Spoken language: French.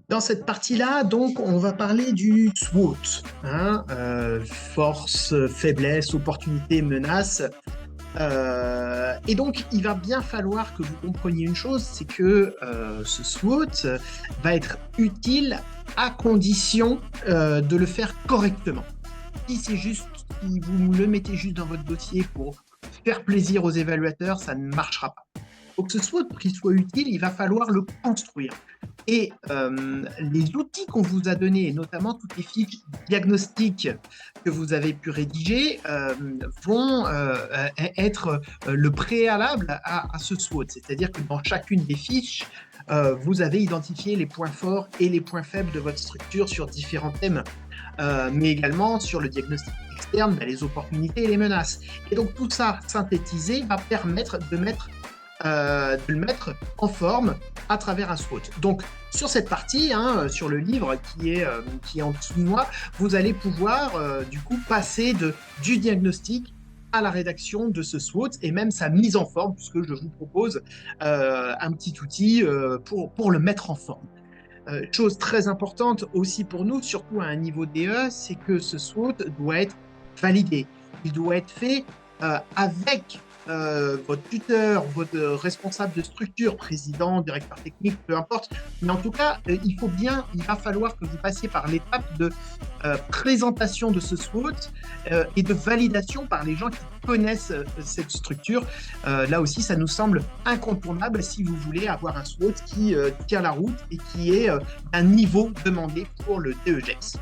Dans cette partie-là, donc, on va parler du SWOT, hein, force, faiblesse, opportunité, menace. Et donc, il va bien falloir que vous compreniez une chose, c'est que ce SWOT va être utile à condition de le faire correctement. Si c'est juste, si vous le mettez juste dans votre dossier pour faire plaisir aux évaluateurs, ça ne marchera pas. Pour que ce SWOT qui soit utile, il va falloir le construire. Et les outils qu'on vous a donnés, et notamment toutes les fiches diagnostiques que vous avez pu rédiger, vont être le préalable à ce SWOT. C'est-à-dire que dans chacune des fiches, vous avez identifié les points forts et les points faibles de votre structure sur différents thèmes, mais également sur le diagnostic externe, les opportunités et les menaces. Et donc tout ça synthétisé va permettre de le mettre en forme à travers un SWOT. Donc, sur cette partie, hein, sur le livre qui est en dessous de moi, vous allez pouvoir du coup passer du diagnostic à la rédaction de ce SWOT et même sa mise en forme, puisque je vous propose un petit outil pour le mettre en forme. Chose très importante aussi pour nous, surtout à un niveau DE, c'est que ce SWOT doit être validé. Il doit être fait avec votre tuteur, votre responsable de structure, président, directeur technique, peu importe. Mais en tout cas, il va falloir que vous passiez par l'étape de présentation de ce SWOT et de validation par les gens qui connaissent cette structure. Là aussi, ça nous semble incontournable si vous voulez avoir un SWOT qui tient la route et qui est un niveau demandé pour le DEGEX.